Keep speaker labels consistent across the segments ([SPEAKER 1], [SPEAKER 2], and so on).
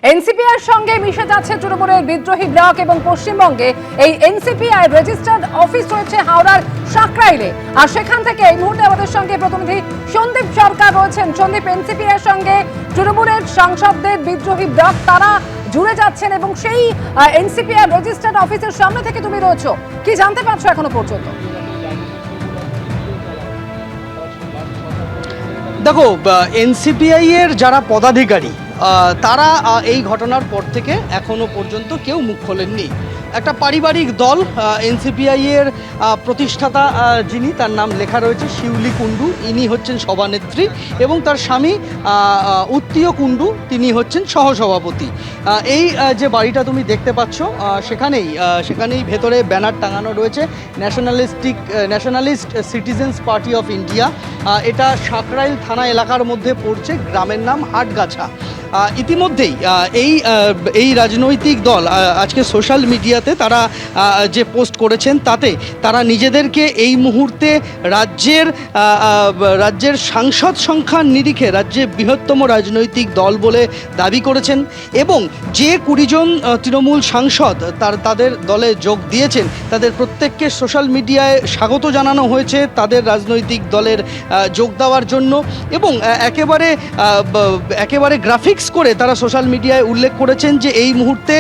[SPEAKER 1] এনসিপিআর সঙ্গে মিশে যাচ্ছে তৃণমূলের বিদ্রোহী ব্লক এবং পশ্চিমবঙ্গে এই এনসিপিআই রেজিস্টার্ড অফিস রয়েছে হাওড়ার সাকরাইলে। আর সেখান থেকে এই মুহূর্তে আমাদের সঙ্গে প্রতিনিধি সন্দীপ সরকার রয়েছেন। সন্দীপ, এনসিপিআর সঙ্গে তৃণমূলের সাংসদদের বিদ্রোহী ব্লক তারা জুড়ে যাচ্ছেন এবং সেই এনসিপিআর রেজিস্টার্ড অফিসের সামনে থেকে তুমি রয়েছো, কি জানতে পারছো এখনো পর্যন্ত?
[SPEAKER 2] দেখো, এনসিপিআই এর যারা পদাধিকারী তারা এই ঘটনার পর থেকে এখনো পর্যন্ত কেউ মুখ খোলেননি। একটা পারিবারিক দল এনসিপিআই এর প্রতিষ্ঠাতা যিনি, তার নাম লেখা রয়েছে শিউলি কুণ্ডু, ইনি হচ্ছেন সভানেত্রী এবং তার স্বামী উত্তীয় কুণ্ডু, তিনি হচ্ছেন সহসভাপতি। এই যে বাড়িটা তুমি দেখতে পাচ্ছ সেখানেই ভেতরে ব্যানার টাঙানো রয়েছে nationalist citizens party of India. এটা সাকরাইল থানা এলাকার মধ্যে পড়ছে, গ্রামের নাম হাটগাছা। ইতিমধ্যেই এই রাজনৈতিক দল আজকে সোশ্যাল মিডিয়াতে তারা যে পোস্ট করেছেন তাতে তারা নিজেদেরকে এই মুহূর্তে রাজ্যের সাংসদ সংখ্যার নিরিখে রাজ্যের বৃহত্তম রাজনৈতিক দল বলে দাবি করেছেন এবং যে 20 জন তৃণমূল সাংসদ তাদের দলে যোগ দিয়েছেন তাদের প্রত্যেককে সোশ্যাল মিডিয়ায় স্বাগত জানানো হয়েছে তাদের রাজনৈতিক দলের যোগ দেওয়ার জন্য এবং একেবারে গ্রাফিক্স করে তারা সোশ্যাল মিডিয়ায় উল্লেখ করেছেন যে এই মুহূর্তে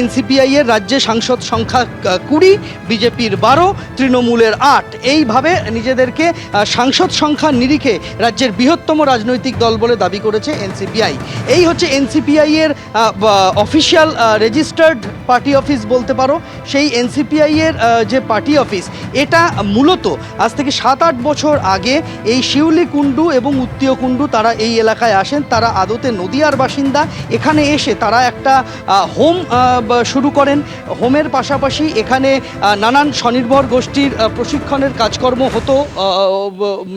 [SPEAKER 2] এনসিপিআই এর রাজ্যে সাংসদ সংখ্যা 20, বিজেপির 12, তৃণমূলের 8, এইভাবে নিজেদেরকে সাংসদ সংখ্যার নিরিখে রাজ্যের বৃহত্তম রাজনৈতিক দল বলে দাবি করেছে এনসিপিআই। এই হচ্ছে এনসিপিআই এর অফিসিয়াল রেজিস্টার্ড পার্টি অফিস বলতে পারো। সেই এনসিপিআই এর যে পার্টি অফিস, এটা মূলত আজ থেকে 7-8 বছর আগে এই শিউলি কুণ্ডু এবং উত্তীয় কুণ্ডু তারা এই এলাকায় আসেন। তারা আদতে নদিয়ার বাসিন্দা। এখানে এসে তারা একটা হোম শুরু করেন। হোমের পাশাপাশি এখানে নানান স্বনির্ভর গোষ্ঠীর প্রশিক্ষণের কাজকর্ম হতো।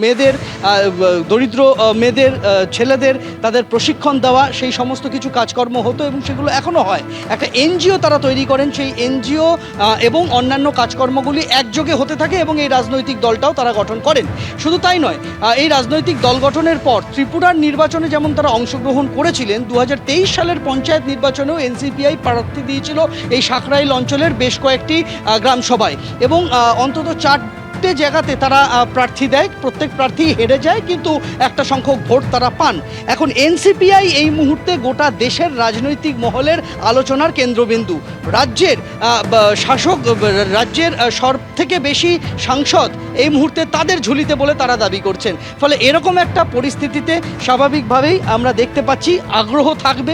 [SPEAKER 2] মেয়েদের, দরিদ্র মেয়েদের, ছেলেদের তাদের প্রশিক্ষণ দেওয়া, সেই সমস্ত কিছু কাজকর্ম হতো এবং সেগুলো এখনও হয়। একটা এনজিও তারা তৈরি করেন, সেই এনজিও এবং অন্যান্য কাজকর্মগুলি একযোগে হতে থাকে এবং এই রাজনৈতিক দলটাও তারা গঠন করেন। শুধু তাই নয়, এই রাজনৈতিক দল গঠনের পর ত্রিপুরার নির্বাচনে যেমন তারা অংশগ্রহণ করেছিলেন, 2023 সালের পঞ্চায়েত নির্বাচনেও এনসিপিআই প্রার্থী দিয়েছিল এই সাকরাইল অঞ্চলের বেশ কয়েকটি গ্রাম সভায় এবং অন্তত 4টে জায়গাতে তারা প্রার্থী দেয়। প্রত্যেক প্রার্থী হেরে যায়, কিন্তু একটা সংখ্যক ভোট তারা পান। এখন এনসিপিআই এই মুহূর্তে গোটা দেশের রাজনৈতিক মহলের আলোচনার কেন্দ্রবিন্দু। রাজ্যের সব থেকে বেশি সাংসদ এই মুহূর্তে তাদের ঝুলিতে বলে তারা দাবি করছেন। ফলে এরকম একটা পরিস্থিতিতে স্বাভাবিকভাবেই আমরা দেখতে পাচ্ছি আগ্রহ থাকবে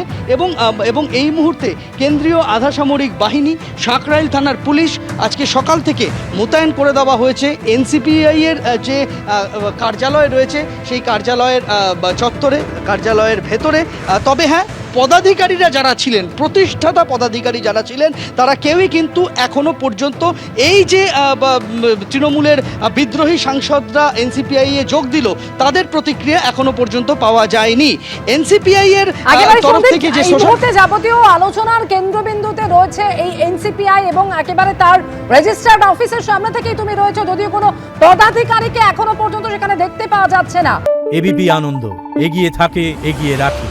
[SPEAKER 2] এবং এই মুহূর্তে কেন্দ্রীয় আধাসামরিক বাহিনী, সাকরাইল থানার পুলিশ আজকে সকাল থেকে মোতায়েন করে দেওয়া হয়েছে এনসিপিআই এর যে কার্যালয় রয়েছে সেই কার্যালয়ের চত্বরে, কার্যালয়ের ভেতরে। তবে হ্যাঁ, পদাধিকারীরা যারা ছিলেন, প্রতিষ্ঠাতা পদাধিকারী যারা ছিলেন, তারা কেউই কিন্তু এখনো পর্যন্ত এই যে তৃণমূলের বিদ্রোহী সাংসদরা এনসিপিআই এ যোগ দিল তাদের প্রতিক্রিয়া এখনো পর্যন্ত পাওয়া যায়নি। এনসিপিআই এর তরফ থেকে যে
[SPEAKER 1] যাবতীয় আলোচনার কেন্দ্রবিন্দুতে রয়েছে এই এনসিপিআই এবং একেবারে তার রেজিস্টার্ড অফিসের সামনে থেকেই তুমি রয়েছে, যদিও কোনো পদাধিকারীকে এখনো পর্যন্ত সেখানে দেখতে পাওয়া যাচ্ছে না।
[SPEAKER 3] এবিপি আনন্দ এগিয়ে থাকে, এগিয়ে রাখে।